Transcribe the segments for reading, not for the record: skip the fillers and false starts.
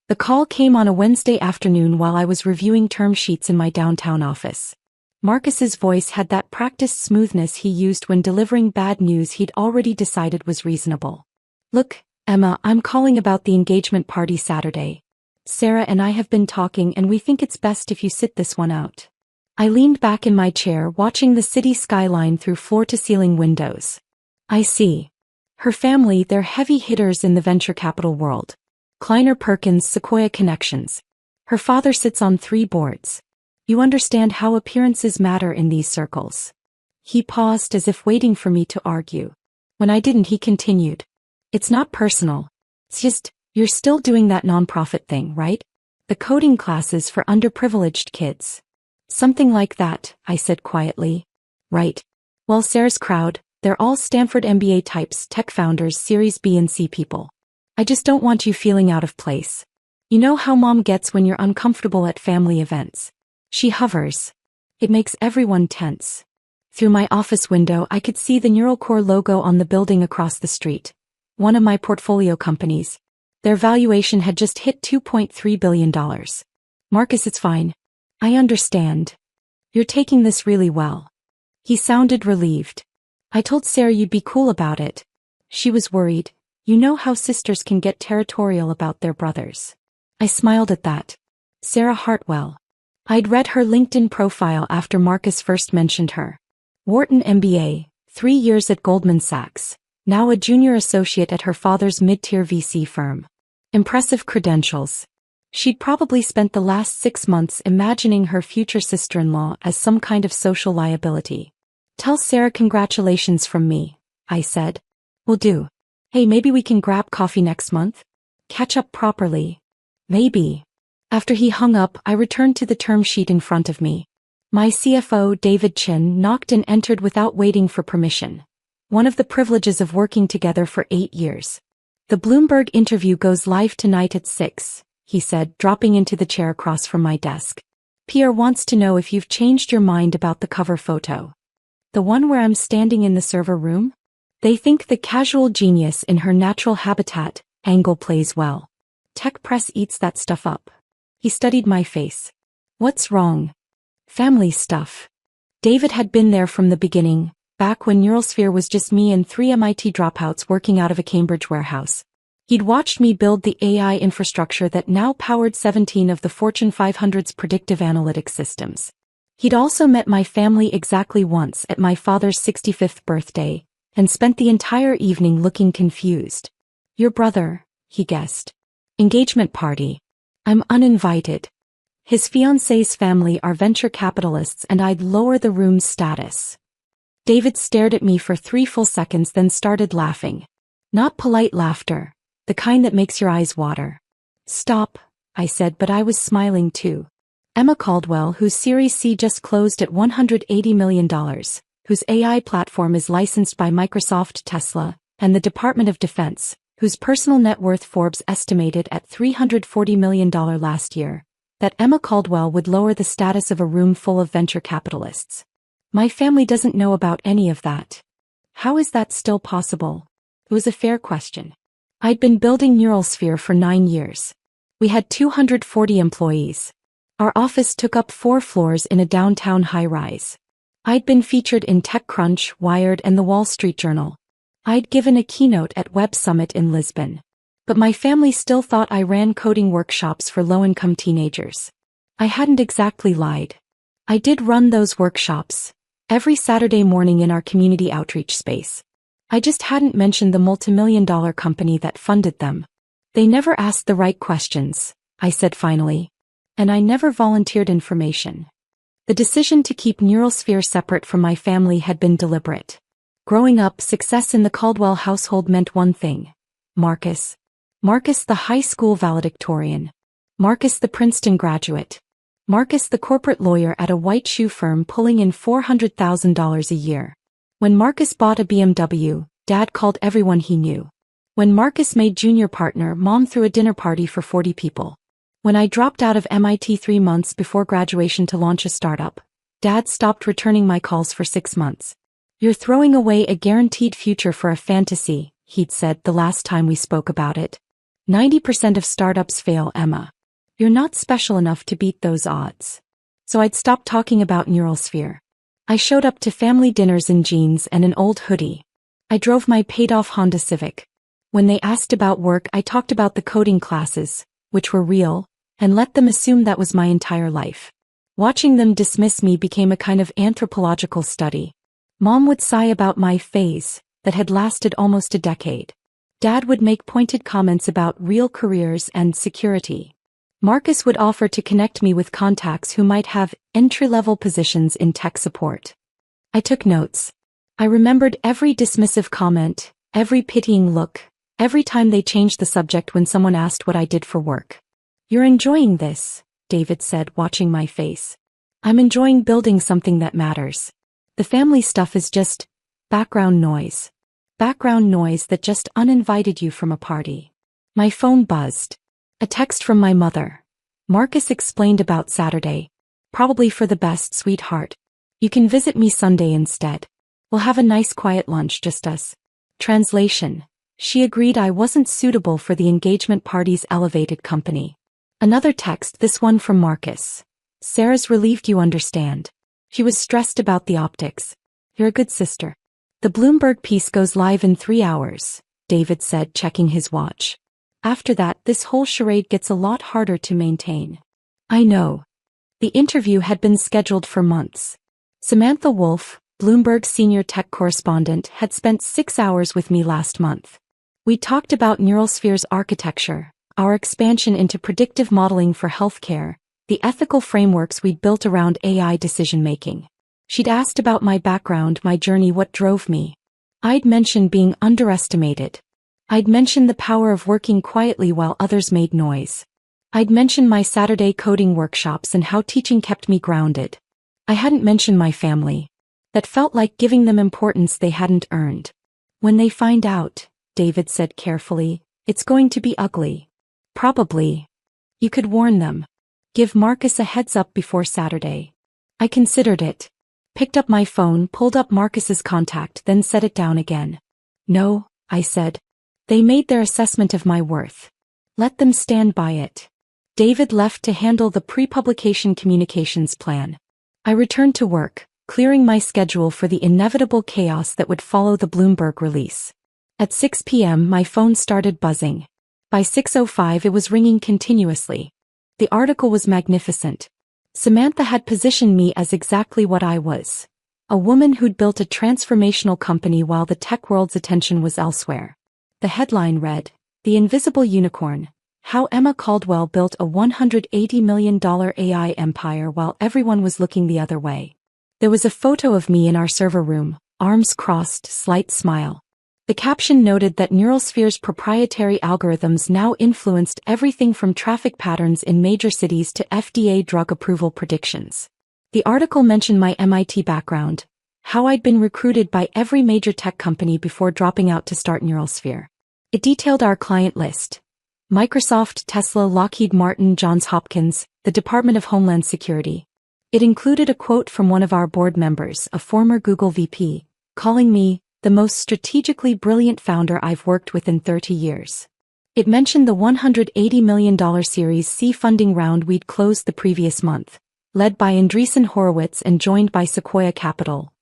The call came on a Wednesday afternoon while I was reviewing term sheets in my downtown office. Marcus's voice had that practiced smoothness he used when delivering bad news he'd already decided was reasonable. "Look, Emma, I'm calling about the engagement party Saturday. Sarah and I have been talking and we think it's best if you sit this one out." I leaned back in my chair watching the city skyline through floor-to-ceiling windows. "I see. Her family, they're heavy hitters in the venture capital world. Kleiner Perkins, Sequoia Connections. Her father sits on 3 boards. You understand how appearances matter in these circles." He paused as if waiting for me to argue. When I didn't, he continued. "It's not personal. It's just, you're still doing that nonprofit thing, right? The coding classes for underprivileged kids." "Something like that," I said quietly. "Right. Well, Sarah's crowd, they're all Stanford MBA types, tech founders, Series B and C people. I just don't want you feeling out of place. You know how mom gets when you're uncomfortable at family events." She hovers. It makes everyone tense. Through my office window I could see the NeuralCore logo on the building across the street. One of my portfolio companies. Their valuation had just hit $2.3 billion. "Marcus, it's fine. I understand. You're taking this really well." He sounded relieved. "I told Sarah you'd be cool about it. She was worried. You know how sisters can get territorial about their brothers." I smiled at that. Sarah Hartwell. I'd read her LinkedIn profile after Marcus first mentioned her. Wharton MBA, 3 years at Goldman Sachs, now a junior associate at her father's mid-tier VC firm. Impressive credentials. She'd probably spent the last 6 months imagining her future sister-in-law as some kind of social liability. "Tell Sarah congratulations from me," I said. "Will do. Hey, maybe we can grab coffee next month? Catch up properly." "Maybe." After he hung up, I returned to the term sheet in front of me. My CFO, David Chin, knocked and entered without waiting for permission. One of the privileges of working together for 8 years. "The Bloomberg interview goes live tonight at 6, he said, dropping into the chair across from my desk. "Pierre wants to know if you've changed your mind about the cover photo. The one where I'm standing in the server room? They think the casual genius in her natural habitat angle plays well. Tech press eats that stuff up." He studied my face. "What's wrong?" "Family stuff." David had been there from the beginning, back when Neuralsphere was just me and 3 MIT dropouts working out of a Cambridge warehouse. He'd watched me build the AI infrastructure that now powered 17 of the Fortune 500's predictive analytics systems. He'd also met my family exactly once at my father's 65th birthday, and spent the entire evening looking confused. "Your brother," he guessed. "Engagement party. I'm uninvited. His fiancée's family are venture capitalists and I'd lower the room's status." David stared at me for 3 full seconds, then started laughing. Not polite laughter. The kind that makes your eyes water. "Stop," I said, but I was smiling too. Emma Caldwell, whose Series C just closed at $180 million, whose AI platform is licensed by Microsoft, Tesla, and the Department of Defense, whose personal net worth Forbes estimated at $340 million last year, that Emma Caldwell would lower the status of a room full of venture capitalists. My family doesn't know about any of that. How is that still possible? It was a fair question. I'd been building Neuralsphere for 9 years. We had 240 employees. Our office took up 4 floors in a downtown high-rise. I'd been featured in TechCrunch, Wired, and the Wall Street Journal. I'd given a keynote at Web Summit in Lisbon. But my family still thought I ran coding workshops for low-income teenagers. I hadn't exactly lied. I did run those workshops, every Saturday morning in our community outreach space. I just hadn't mentioned the multimillion-dollar company that funded them. "They never asked the right questions," I said finally. "And I never volunteered information." The decision to keep Neuralsphere separate from my family had been deliberate. Growing up, success in the Caldwell household meant one thing. Marcus. Marcus the high school valedictorian. Marcus the Princeton graduate. Marcus the corporate lawyer at a white shoe firm pulling in $400,000 a year. When Marcus bought a BMW, Dad called everyone he knew. When Marcus made junior partner, Mom threw a dinner party for 40 people. When I dropped out of MIT 3 months before graduation to launch a startup, Dad stopped returning my calls for 6 months. "You're throwing away a guaranteed future for a fantasy," he'd said the last time we spoke about it. 90% of startups fail, Emma. You're not special enough to beat those odds. So I'd stopped talking about NeuralSphere. I showed up to family dinners in jeans and an old hoodie. I drove my paid-off Honda Civic. When they asked about work, I talked about the coding classes, which were real, and let them assume that was my entire life. Watching them dismiss me became a kind of anthropological study. Mom would sigh about my phase, that had lasted almost a decade. Dad would make pointed comments about real careers and security. Marcus would offer to connect me with contacts who might have entry-level positions in tech support. I took notes. I remembered every dismissive comment, every pitying look, every time they changed the subject when someone asked what I did for work. "You're enjoying this," David said, watching my face. "I'm enjoying building something that matters. The family stuff is just background noise. Background noise that just uninvited you from a party." My phone buzzed. A text from my mother. "Marcus explained about Saturday. Probably for the best, sweetheart. You can visit me Sunday instead. We'll have a nice quiet lunch, just us." Translation: she agreed I wasn't suitable for the engagement party's elevated company. Another text, this one from Marcus. "Sarah's relieved you understand. She was stressed about the optics. You're a good sister." "The Bloomberg piece goes live in 3 hours," David said, checking his watch. "After that, this whole charade gets a lot harder to maintain." I know. The interview had been scheduled for months. Samantha Wolf, Bloomberg's senior tech correspondent, had spent 6 hours with me last month. We talked about NeuralSphere's architecture, our expansion into predictive modeling for healthcare, the ethical frameworks we'd built around AI decision-making. She'd asked about my background, my journey, what drove me. I'd mentioned being underestimated. I'd mentioned the power of working quietly while others made noise. I'd mentioned my Saturday coding workshops and how teaching kept me grounded. I hadn't mentioned my family. That felt like giving them importance they hadn't earned. "When they find out," David said carefully, "it's going to be ugly. Probably. You could warn them. Give Marcus a heads up before Saturday." I considered it. Picked up my phone, pulled up Marcus's contact, then set it down again. "No," I said. "They made their assessment of my worth. Let them stand by it." David left to handle the pre-publication communications plan. I returned to work, clearing my schedule for the inevitable chaos that would follow the Bloomberg release. At 6 p.m. my phone started buzzing. By 6:05 it was ringing continuously. The article was magnificent. Samantha had positioned me as exactly what I was. A woman who'd built a transformational company while the tech world's attention was elsewhere. The headline read, "The Invisible Unicorn: How Emma Caldwell Built a $180 million AI Empire While Everyone Was Looking the Other Way." There was a photo of me in our server room, arms crossed, slight smile. The caption noted that NeuralSphere's proprietary algorithms now influenced everything from traffic patterns in major cities to FDA drug approval predictions. The article mentioned my MIT background, how I'd been recruited by every major tech company before dropping out to start NeuralSphere. It detailed our client list: Microsoft, Tesla, Lockheed Martin, Johns Hopkins, the Department of Homeland Security. It included a quote from one of our board members, a former Google VP, calling me the most strategically brilliant founder I've worked with in 30 years. It mentioned the $180 million Series C funding round we'd closed the previous month, led by Andreessen Horowitz and joined by Sequoia Capital.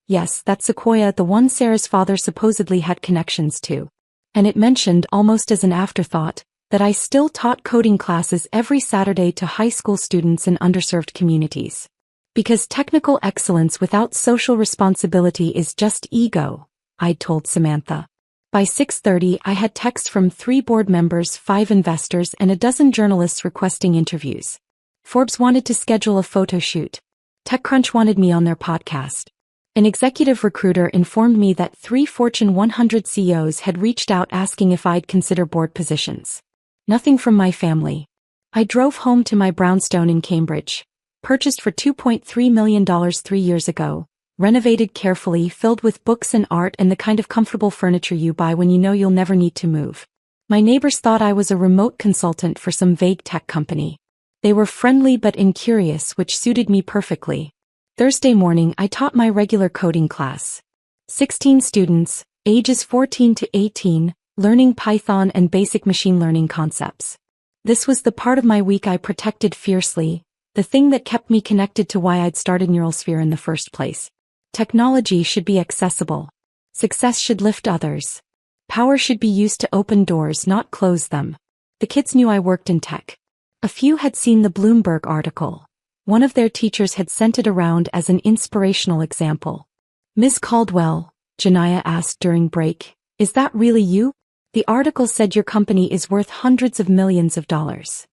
Yes, that's Sequoia, the one Sarah's father supposedly had connections to. And it mentioned, almost as an afterthought, that I still taught coding classes every Saturday to high school students in underserved communities. Because technical excellence without social responsibility is just ego, I'd told Samantha. By 6:30 I had texts from 3 board members, 5 investors and a dozen journalists requesting interviews. Forbes wanted to schedule a photo shoot. TechCrunch wanted me on their podcast. An executive recruiter informed me that 3 Fortune 100 CEOs had reached out asking if I'd consider board positions. Nothing from my family. I drove home to my brownstone in Cambridge, purchased for $2.3 million 3 years ago, renovated carefully, filled with books and art and the kind of comfortable furniture you buy when you know you'll never need to move. My neighbors thought I was a remote consultant for some vague tech company. They were friendly but incurious, which suited me perfectly. Thursday morning I taught my regular coding class. 16 students, ages 14 to 18, learning Python and basic machine learning concepts. This was the part of my week I protected fiercely, the thing that kept me connected to why I'd started NeuralSphere in the first place. Technology should be accessible. Success should lift others. Power should be used to open doors, not close them. The kids knew I worked in tech. A few had seen the Bloomberg article. One of their teachers had sent it around as an inspirational example. "Ms. Caldwell," Janaya asked during break, "is that really you? The article said your company is worth hundreds of millions of dollars."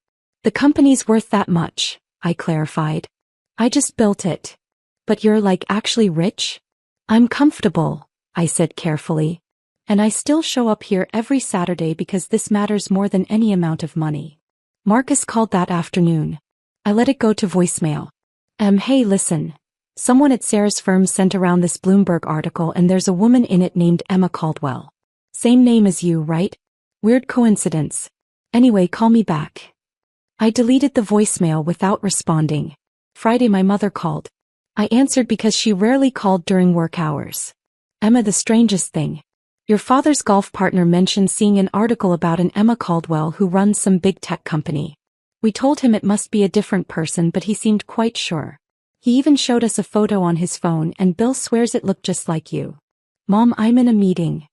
"The company's worth that much," I clarified. "I just built it." "But you're actually rich?" "I'm comfortable," I said carefully. "And I still show up here every Saturday because this matters more than any amount of money." Marcus called that afternoon. I let it go to voicemail. Hey, listen. Someone at Sarah's firm sent around this Bloomberg article and there's a woman in it named Emma Caldwell. Same name as you, right? Weird coincidence. Anyway, call me back. I deleted the voicemail without responding. Friday my mother called. I answered because she rarely called during work hours. "Emma, the strangest thing. Your father's golf partner mentioned seeing an article about an Emma Caldwell who runs some big tech company. We told him it must be a different person, but he seemed quite sure. He even showed us a photo on his phone and Bill swears it looked just like you." "Mom, I'm in a meeting."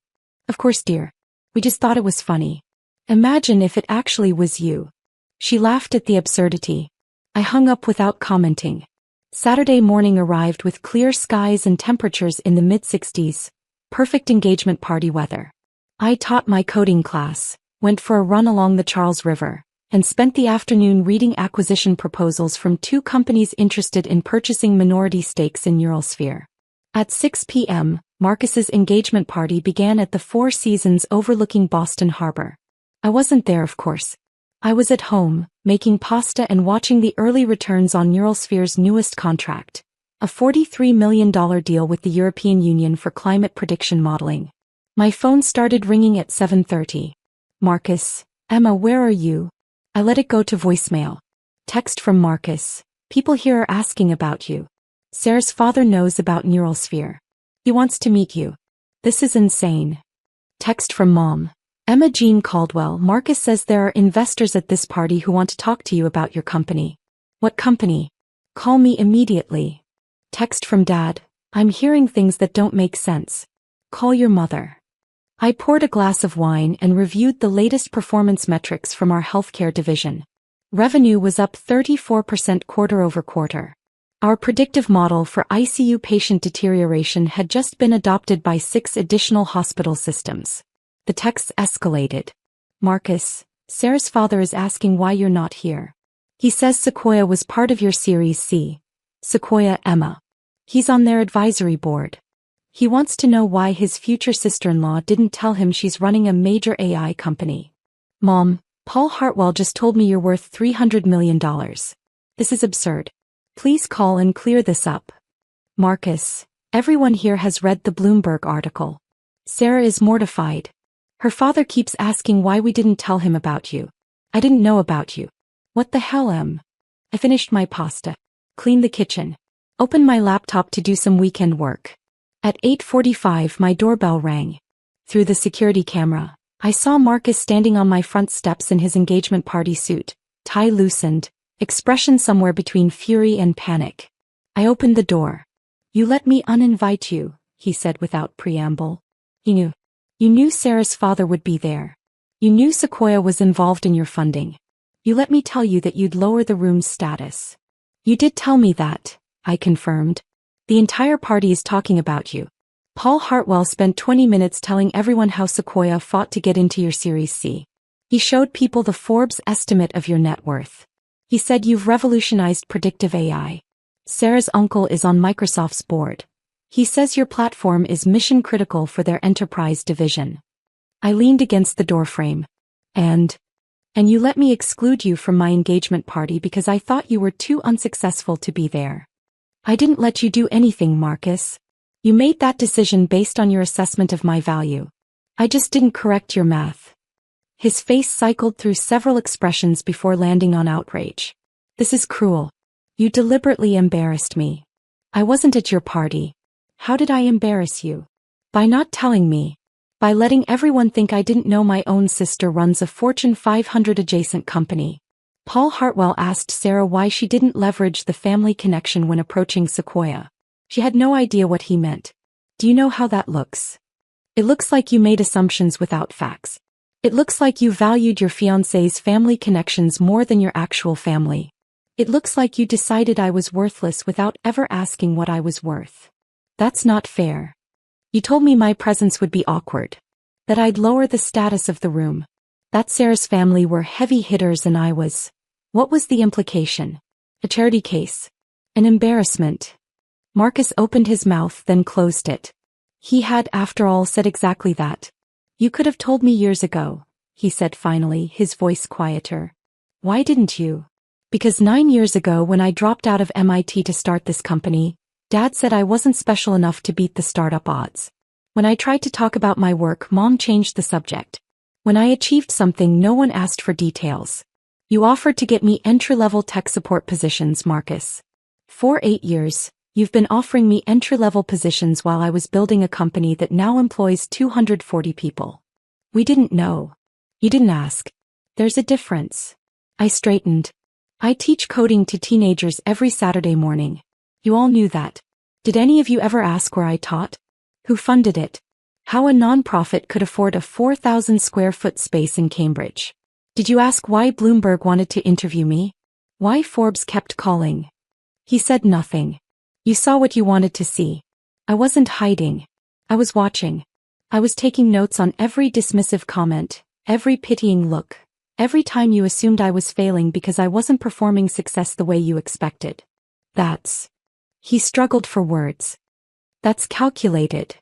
"Of course, dear. We just thought it was funny. Imagine if it actually was you." She laughed at the absurdity. I hung up without commenting. Saturday morning arrived with clear skies and temperatures in the mid-60s. Perfect engagement party weather. I taught my coding class, went for a run along the Charles River, and spent the afternoon reading acquisition proposals from two companies interested in purchasing minority stakes in NeuralSphere. At 6 p.m., Marcus's engagement party began at the Four Seasons overlooking Boston Harbor. I wasn't there, of course. I was at home, making pasta and watching the early returns on NeuralSphere's newest contract. A $43 million deal with the European Union for climate prediction modeling. My phone started ringing at 7:30. "Marcus, Emma, where are you?" I let it go to voicemail. Text from Marcus. "People here are asking about you. Sarah's father knows about NeuralSphere. He wants to meet you. This is insane." Text from Mom. "Emma Jean Caldwell, Marcus says there are investors at this party who want to talk to you about your company." "What company? Call me immediately." Text from Dad. "I'm hearing things that don't make sense. Call your mother." I poured a glass of wine and reviewed the latest performance metrics from our healthcare division. Revenue was up 34% quarter-over-quarter. Our predictive model for ICU patient deterioration had just been adopted by 6 additional hospital systems. The texts escalated. "Marcus, Sarah's father is asking why you're not here. He says Sequoia was part of your Series C. Sequoia, Emma. He's on their advisory board. He wants to know why his future sister-in-law didn't tell him she's running a major AI company." "Mom, Paul Hartwell just told me you're worth $300 million. This is absurd. Please call and clear this up." Marcus, everyone here has read the Bloomberg article. Sarah is mortified. Her father keeps asking why we didn't tell him about you. I didn't know about you. What the hell, Em? I finished my pasta. Cleaned the kitchen. Opened my laptop to do some weekend work. At 8:45 my doorbell rang. Through the security camera, I saw Marcus standing on my front steps in his engagement party suit, tie loosened, expression somewhere between fury and panic. I opened the door. "You let me uninvite you," he said without preamble. You knew Sarah's father would be there. You knew Sequoia was involved in your funding. You let me tell you that you'd lower the room's status. You did tell me that, I confirmed. The entire party is talking about you. Paul Hartwell spent 20 minutes telling everyone how Sequoia fought to get into your Series C. He showed people the Forbes estimate of your net worth. He said you've revolutionized predictive AI. Sarah's uncle is on Microsoft's board. He says your platform is mission critical for their enterprise division. I leaned against the doorframe. And you let me exclude you from my engagement party because I thought you were too unsuccessful to be there. I didn't let you do anything, Marcus. You made that decision based on your assessment of my value. I just didn't correct your math. His face cycled through several expressions before landing on outrage. This is cruel. You deliberately embarrassed me. I wasn't at your party. How did I embarrass you? By not telling me. By letting everyone think I didn't know my own sister runs a Fortune 500 adjacent company. Paul Hartwell asked Sarah why she didn't leverage the family connection when approaching Sequoia. She had no idea what he meant. Do you know how that looks? It looks like you made assumptions without facts. It looks like you valued your fiancé's family connections more than your actual family. It looks like you decided I was worthless without ever asking what I was worth. That's not fair. You told me my presence would be awkward. That I'd lower the status of the room. That Sarah's family were heavy hitters and I was. What was the implication? A charity case. An embarrassment. Marcus opened his mouth then closed it. He had, after all, said exactly that. You could have told me years ago, he said finally, his voice quieter. Why didn't you? Because 9 years ago when I dropped out of MIT to start this company, Dad said I wasn't special enough to beat the startup odds. When I tried to talk about my work, Mom changed the subject. When I achieved something, no one asked for details. You offered to get me entry-level tech support positions, Marcus. For 8 years, you've been offering me entry-level positions while I was building a company that now employs 240 people. We didn't know. You didn't ask. There's a difference. I straightened. I teach coding to teenagers every Saturday morning. You all knew that. Did any of you ever ask where I taught? Who funded it? How a non-profit could afford a 4,000 square foot space in Cambridge? Did you ask why Bloomberg wanted to interview me? Why Forbes kept calling? He said nothing. You saw what you wanted to see. I wasn't hiding. I was watching. I was taking notes on every dismissive comment, every pitying look, every time you assumed I was failing because I wasn't performing success the way you expected. That's... He struggled for words. That's calculated.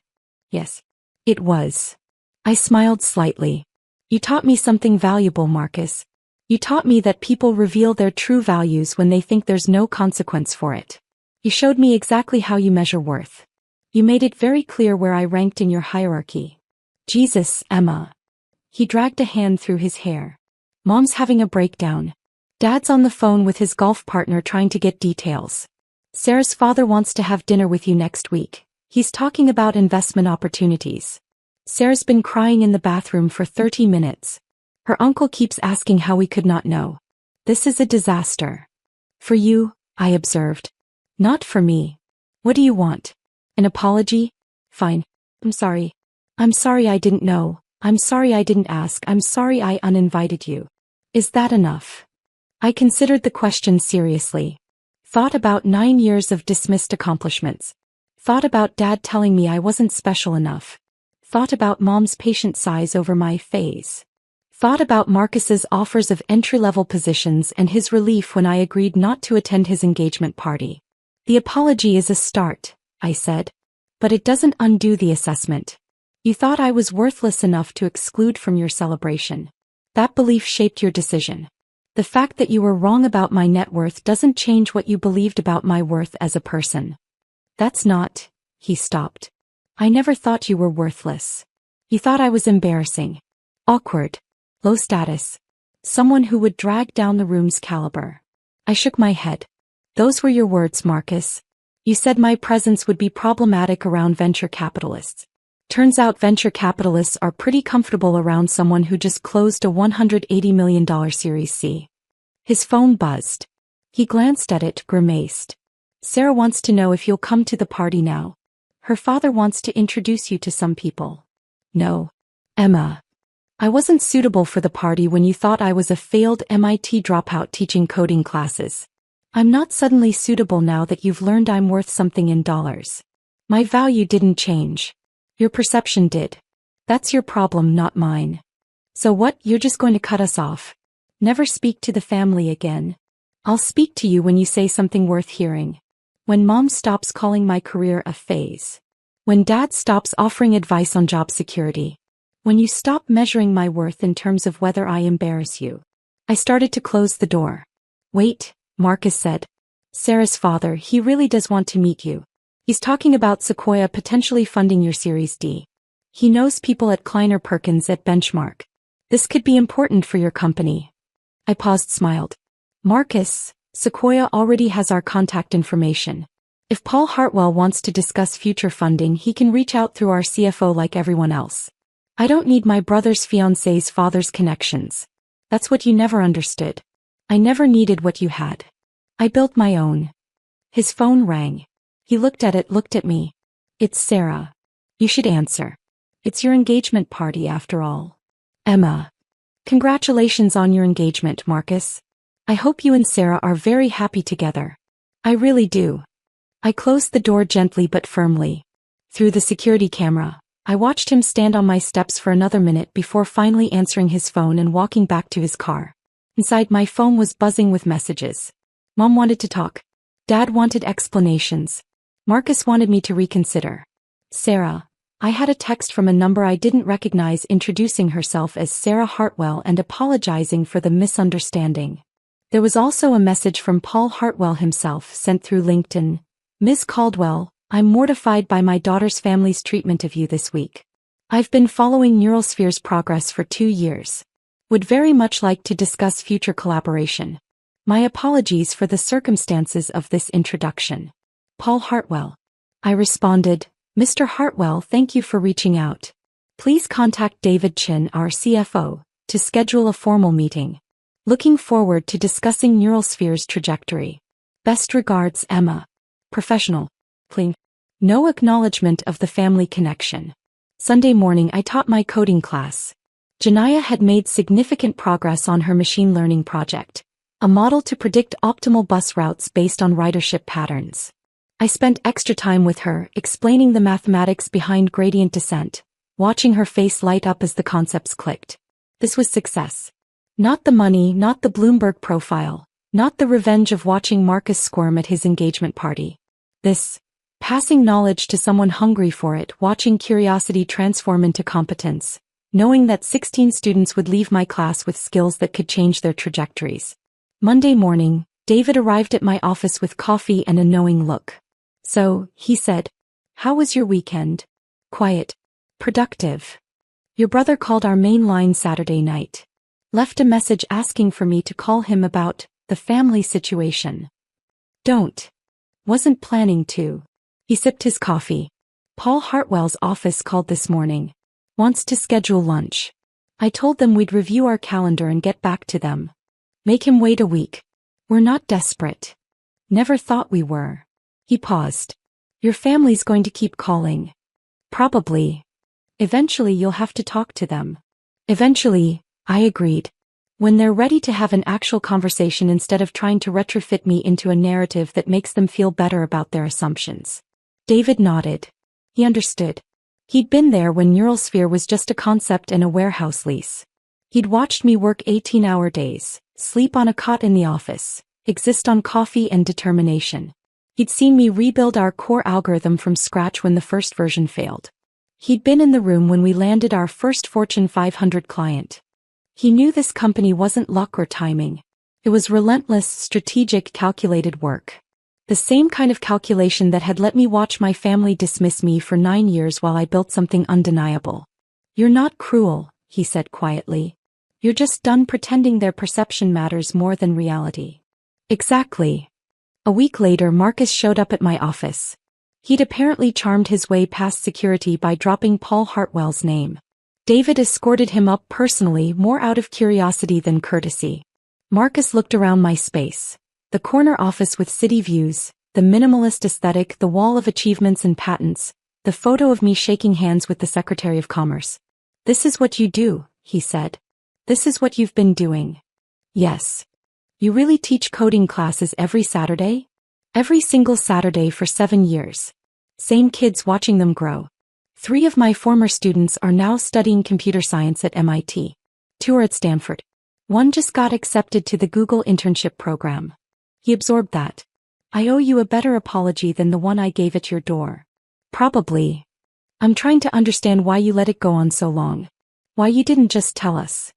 Yes. It was. I smiled slightly. You taught me something valuable, Marcus. You taught me that people reveal their true values when they think there's no consequence for it. You showed me exactly how you measure worth. You made it very clear where I ranked in your hierarchy. Jesus, Emma. He dragged a hand through his hair. Mom's having a breakdown. Dad's on the phone with his golf partner trying to get details. Sarah's father wants to have dinner with you next week. He's talking about investment opportunities. Sarah's been crying in the bathroom for 30 minutes. Her uncle keeps asking how we could not know. This is a disaster. For you, I observed. Not for me. What do you want? An apology? Fine. I'm sorry. I'm sorry I didn't know. I'm sorry I didn't ask. I'm sorry I uninvited you. Is that enough? I considered the question seriously. Thought about 9 years of dismissed accomplishments. Thought about Dad telling me I wasn't special enough. Thought about Mom's patient sighs over my phase. Thought about Marcus's offers of entry-level positions and his relief when I agreed not to attend his engagement party. The apology is a start, I said. But it doesn't undo the assessment. You thought I was worthless enough to exclude from your celebration. That belief shaped your decision. The fact that you were wrong about my net worth doesn't change what you believed about my worth as a person. That's not, he stopped. I never thought you were worthless. You thought I was embarrassing. Awkward. Low status. Someone who would drag down the room's caliber. I shook my head. Those were your words, Marcus. You said my presence would be problematic around venture capitalists. Turns out venture capitalists are pretty comfortable around someone who just closed a $180 million Series C. His phone buzzed. He glanced at it, grimaced. Sarah wants to know if you'll come to the party now. Her father wants to introduce you to some people. No. Emma. I wasn't suitable for the party when you thought I was a failed MIT dropout teaching coding classes. I'm not suddenly suitable now that you've learned I'm worth something in dollars. My value didn't change. Your perception did. That's your problem, not mine. So what, you're just going to cut us off? Never speak to the family again. I'll speak to you when you say something worth hearing. When Mom stops calling my career a phase. When Dad stops offering advice on job security. When you stop measuring my worth in terms of whether I embarrass you. I started to close the door. Wait, Marcus said. Sarah's father, he really does want to meet you. He's talking about Sequoia potentially funding your Series D. He knows people at Kleiner Perkins at Benchmark. This could be important for your company. I paused, smiled. Marcus, Sequoia already has our contact information. If Paul Hartwell wants to discuss future funding, he can reach out through our CFO like everyone else. I don't need my brother's fiancé's father's connections. That's what you never understood. I never needed what you had. I built my own. His phone rang. He looked at me. It's Sarah. You should answer. It's your engagement party after all. Emma. Congratulations on your engagement, Marcus. I hope you and Sarah are very happy together. I really do. I closed the door gently but firmly. Through the security camera, I watched him stand on my steps for another minute before finally answering his phone and walking back to his car. Inside, my phone was buzzing with messages. Mom wanted to talk. Dad wanted explanations. Marcus wanted me to reconsider. Sarah. I had a text from a number I didn't recognize introducing herself as Sarah Hartwell and apologizing for the misunderstanding. There was also a message from Paul Hartwell himself sent through LinkedIn. Ms. Caldwell, I'm mortified by my daughter's family's treatment of you this week. I've been following Neurosphere's progress for 2 years. Would very much like to discuss future collaboration. My apologies for the circumstances of this introduction. Paul Hartwell. I responded, Mr. Hartwell, thank you for reaching out. Please contact David Chin, our CFO, to schedule a formal meeting. Looking forward to discussing Neurosphere's trajectory. Best regards, Emma. Professional. Clean. No acknowledgement of the family connection. Sunday morning I taught my coding class. Janaya had made significant progress on her machine learning project, a model to predict optimal bus routes based on ridership patterns. I spent extra time with her, explaining the mathematics behind gradient descent, watching her face light up as the concepts clicked. This was success. Not the money, not the Bloomberg profile, not the revenge of watching Marcus squirm at his engagement party. This, passing knowledge to someone hungry for it, watching curiosity transform into competence, knowing that 16 students would leave my class with skills that could change their trajectories. Monday morning, David arrived at my office with coffee and a knowing look. So, he said, how was your weekend? Quiet. Productive. Your brother called our main line Saturday night. Left a message asking for me to call him about the family situation. Don't. Wasn't planning to. He sipped his coffee. Paul Hartwell's office called this morning. Wants to schedule lunch. I told them we'd review our calendar and get back to them. Make him wait a week. We're not desperate. Never thought we were. He paused. Your family's going to keep calling. Probably. Eventually you'll have to talk to them. Eventually, I agreed. When they're ready to have an actual conversation instead of trying to retrofit me into a narrative that makes them feel better about their assumptions. David nodded. He understood. He'd been there when Neurosphere was just a concept and a warehouse lease. He'd watched me work 18-hour days, sleep on a cot in the office, exist on coffee and determination. He'd seen me rebuild our core algorithm from scratch when the first version failed. He'd been in the room when we landed our first Fortune 500 client. He knew this company wasn't luck or timing. It was relentless, strategic, calculated work. The same kind of calculation that had let me watch my family dismiss me for 9 years while I built something undeniable. You're not cruel, he said quietly. You're just done pretending their perception matters more than reality. Exactly. A week later, Marcus showed up at my office. He'd apparently charmed his way past security by dropping Paul Hartwell's name. David escorted him up personally, more out of curiosity than courtesy. Marcus looked around my space. The corner office with city views, the minimalist aesthetic, the wall of achievements and patents, the photo of me shaking hands with the Secretary of Commerce. This is what you do, he said. This is what you've been doing. Yes. You really teach coding classes every Saturday? Every single Saturday for 7 years. Same kids watching them grow. 3 of my former students are now studying computer science at MIT. 2 are at Stanford. 1 just got accepted to the Google internship program. He absorbed that. I owe you a better apology than the one I gave at your door. Probably. I'm trying to understand why you let it go on so long. Why you didn't just tell us.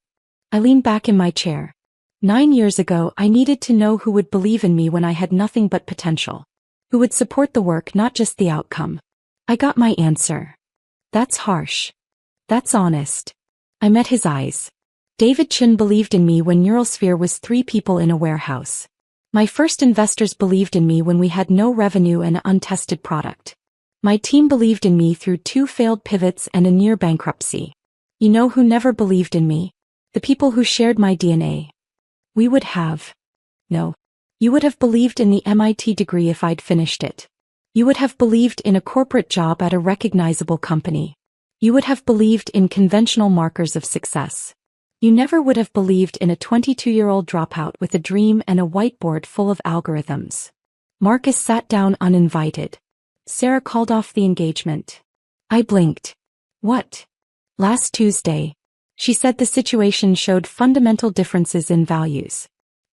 I leaned back in my chair. 9 years ago, I needed to know who would believe in me when I had nothing but potential. Who would support the work, not just the outcome. I got my answer. That's harsh. That's honest. I met his eyes. David Chin believed in me when Neurosphere was 3 people in a warehouse. My first investors believed in me when we had no revenue and an untested product. My team believed in me through 2 failed pivots and a near bankruptcy. You know who never believed in me? The people who shared my DNA. We would have. No. You would have believed in the MIT degree if I'd finished it. You would have believed in a corporate job at a recognizable company. You would have believed in conventional markers of success. You never would have believed in a 22-year-old dropout with a dream and a whiteboard full of algorithms. Marcus sat down uninvited. Sarah called off the engagement. I blinked. What? Last Tuesday. She said the situation showed fundamental differences in values.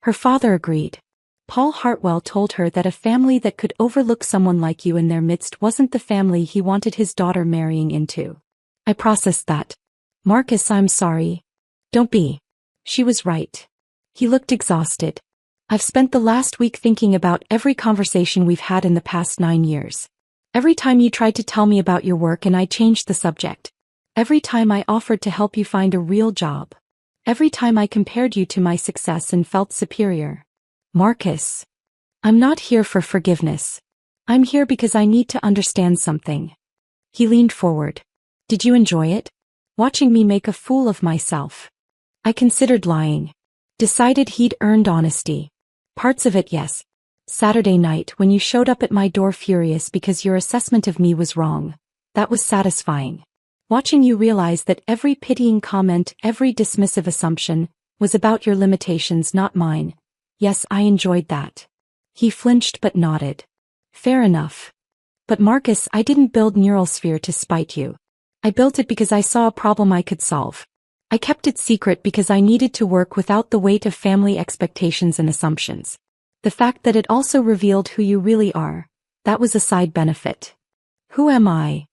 Her father agreed. Paul Hartwell told her that a family that could overlook someone like you in their midst wasn't the family he wanted his daughter marrying into. I processed that. Marcus, I'm sorry. Don't be. She was right. He looked exhausted. I've spent the last week thinking about every conversation we've had in the past 9 years. Every time you tried to tell me about your work and I changed the subject. Every time I offered to help you find a real job. Every time I compared you to my success and felt superior. Marcus. I'm not here for forgiveness. I'm here because I need to understand something. He leaned forward. Did you enjoy it? Watching me make a fool of myself. I considered lying. Decided he'd earned honesty. Parts of it, yes. Saturday night when you showed up at my door furious because your assessment of me was wrong. That was satisfying. Watching you realize that every pitying comment, every dismissive assumption, was about your limitations, not mine. Yes, I enjoyed that. He flinched but nodded. Fair enough. But Marcus, I didn't build NeuralSphere to spite you. I built it because I saw a problem I could solve. I kept it secret because I needed to work without the weight of family expectations and assumptions. The fact that it also revealed who you really are, that was a side benefit. Who am I?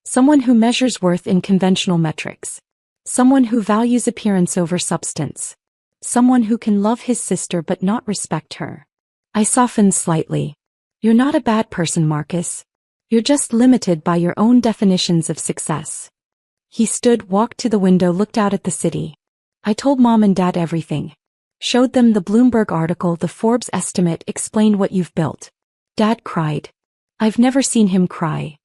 Someone who measures worth in conventional metrics. Someone who values appearance over substance. Someone who can love his sister but not respect her. I softened slightly. You're not a bad person, Marcus. You're just limited by your own definitions of success. He stood, walked to the window, looked out at the city. I told Mom and Dad everything. Showed them the Bloomberg article, the Forbes estimate, explained what you've built. Dad cried. I've never seen him cry.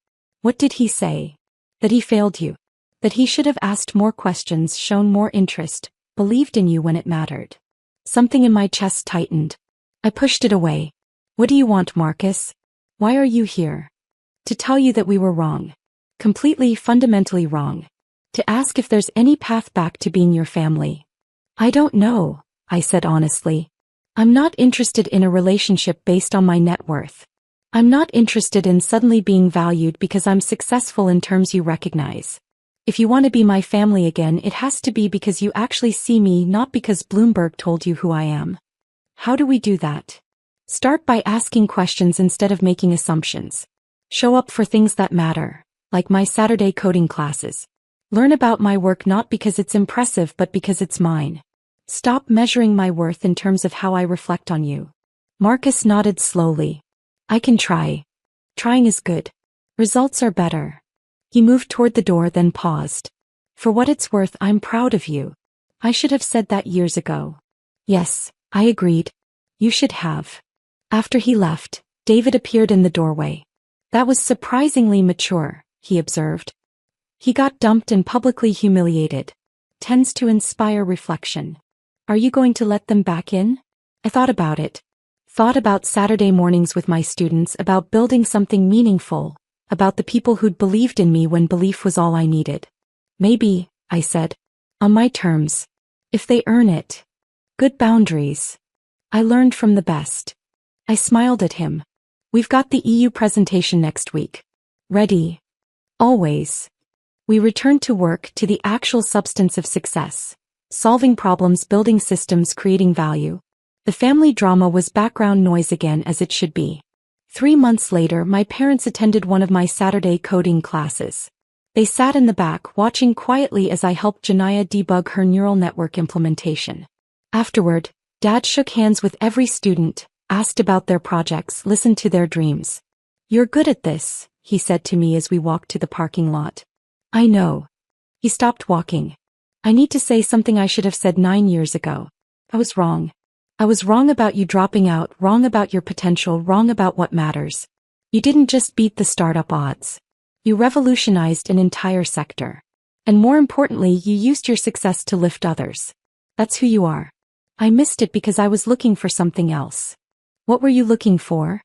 What did he say? That he failed you. That he should have asked more questions, shown more interest, believed in you when it mattered. Something in my chest tightened. I pushed it away. What do you want, Marcus? Why are you here? To tell you that we were wrong. Completely, fundamentally wrong. To ask if there's any path back to being your family. I don't know, I said honestly. I'm not interested in a relationship based on my net worth. I'm not interested in suddenly being valued because I'm successful in terms you recognize. If you want to be my family again, it has to be because you actually see me, not because Bloomberg told you who I am. How do we do that? Start by asking questions instead of making assumptions. Show up for things that matter, like my Saturday coding classes. Learn about my work not because it's impressive but because it's mine. Stop measuring my worth in terms of how I reflect on you. Marcus nodded slowly. I can try. Trying is good. Results are better. He moved toward the door, then paused. For what it's worth, I'm proud of you. I should have said that years ago. Yes, I agreed. You should have. After he left, David appeared in the doorway. That was surprisingly mature, he observed. He got dumped and publicly humiliated. Tends to inspire reflection. Are you going to let them back in? I thought about it. Thought about Saturday mornings with my students, about building something meaningful, about the people who'd believed in me when belief was all I needed. Maybe, I said. On my terms. If they earn it. Good boundaries. I learned from the best. I smiled at him. We've got the EU presentation next week. Ready. Always. We returned to work, to the actual substance of success. Solving problems, building systems, creating value. The family drama was background noise again, as it should be. 3 months later, my parents attended one of my Saturday coding classes. They sat in the back, watching quietly as I helped Janaya debug her neural network implementation. Afterward, Dad shook hands with every student, asked about their projects, listened to their dreams. You're good at this, he said to me as we walked to the parking lot. I know. He stopped walking. I need to say something I should have said 9 years ago. I was wrong. I was wrong about you dropping out, wrong about your potential, wrong about what matters. You didn't just beat the startup odds. You revolutionized an entire sector. And more importantly, you used your success to lift others. That's who you are. I missed it because I was looking for something else. What were you looking for?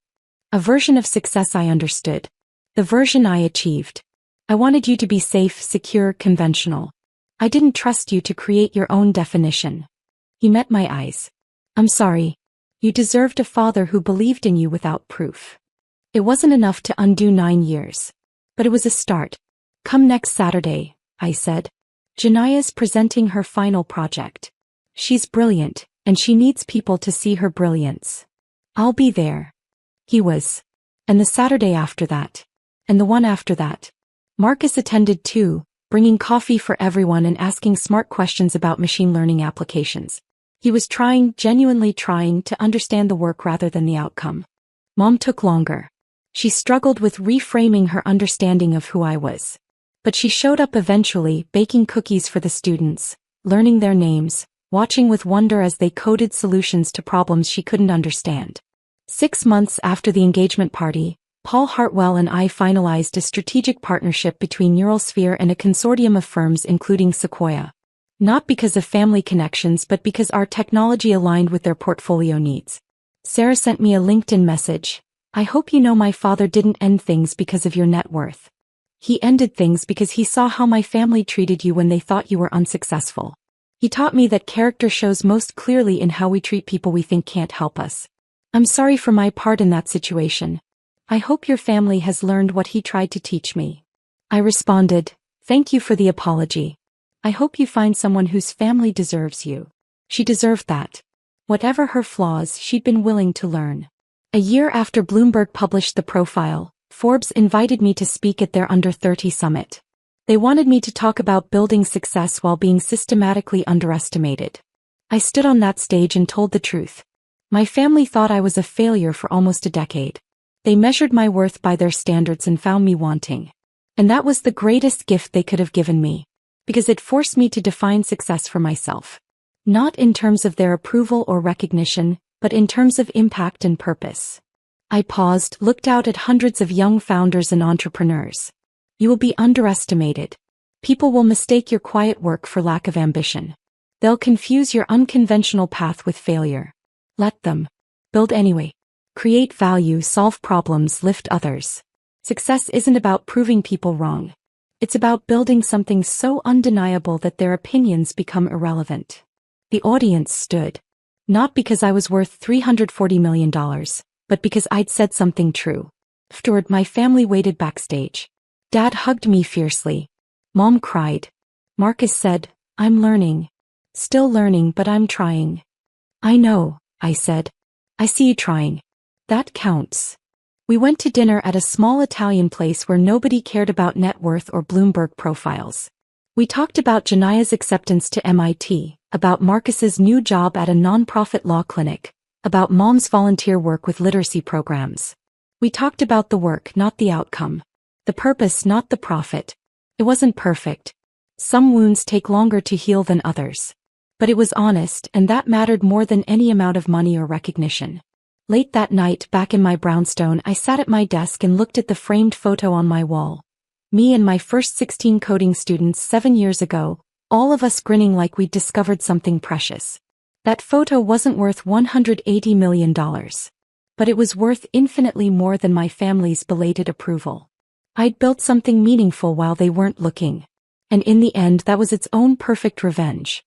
A version of success I understood. The version I achieved. I wanted you to be safe, secure, conventional. I didn't trust you to create your own definition. He met my eyes. I'm sorry. You deserved a father who believed in you without proof. It wasn't enough to undo 9 years. But it was a start. Come next Saturday, I said. Janaya's presenting her final project. She's brilliant, and she needs people to see her brilliance. I'll be there. He was. And the Saturday after that. And the one after that. Marcus attended too, bringing coffee for everyone and asking smart questions about machine learning applications. He was genuinely trying to understand the work rather than the outcome. Mom took longer. She struggled with reframing her understanding of who I was. But she showed up eventually, baking cookies for the students, learning their names, watching with wonder as they coded solutions to problems she couldn't understand. 6 months after the engagement party, Paul Hartwell and I finalized a strategic partnership between Neuralsphere and a consortium of firms including Sequoia. Not because of family connections but because our technology aligned with their portfolio needs. Sarah sent me a LinkedIn message. I hope you know my father didn't end things because of your net worth. He ended things because he saw how my family treated you when they thought you were unsuccessful. He taught me that character shows most clearly in how we treat people we think can't help us. I'm sorry for my part in that situation. I hope your family has learned what he tried to teach me. I responded, thank you for the apology. I hope you find someone whose family deserves you. She deserved that. Whatever her flaws, she'd been willing to learn. A year after Bloomberg published the profile, Forbes invited me to speak at their Under 30 Summit. They wanted me to talk about building success while being systematically underestimated. I stood on that stage and told the truth. My family thought I was a failure for almost a decade. They measured my worth by their standards and found me wanting. And that was the greatest gift they could have given me. Because it forced me to define success for myself. Not in terms of their approval or recognition, but in terms of impact and purpose. I paused, looked out at hundreds of young founders and entrepreneurs. You will be underestimated. People will mistake your quiet work for lack of ambition. They'll confuse your unconventional path with failure. Let them. Build anyway. Create value, solve problems, lift others. Success isn't about proving people wrong. It's about building something so undeniable that their opinions become irrelevant. The audience stood. Not because I was worth $340 million, but because I'd said something true. Afterward, my family waited backstage. Dad hugged me fiercely. Mom cried. Marcus said, I'm learning. Still learning, but I'm trying. I know, I said. I see you trying. That counts. We went to dinner at a small Italian place where nobody cared about net worth or Bloomberg profiles. We talked about Janaya's acceptance to MIT, about Marcus's new job at a nonprofit law clinic, about Mom's volunteer work with literacy programs. We talked about the work, not the outcome. The purpose, not the profit. It wasn't perfect. Some wounds take longer to heal than others. But it was honest, and that mattered more than any amount of money or recognition. Late that night, back in my brownstone, I sat at my desk and looked at the framed photo on my wall. Me and my first 16 coding students 7 years ago, all of us grinning like we'd discovered something precious. That photo wasn't worth $180 million. But it was worth infinitely more than my family's belated approval. I'd built something meaningful while they weren't looking. And in the end, that was its own perfect revenge.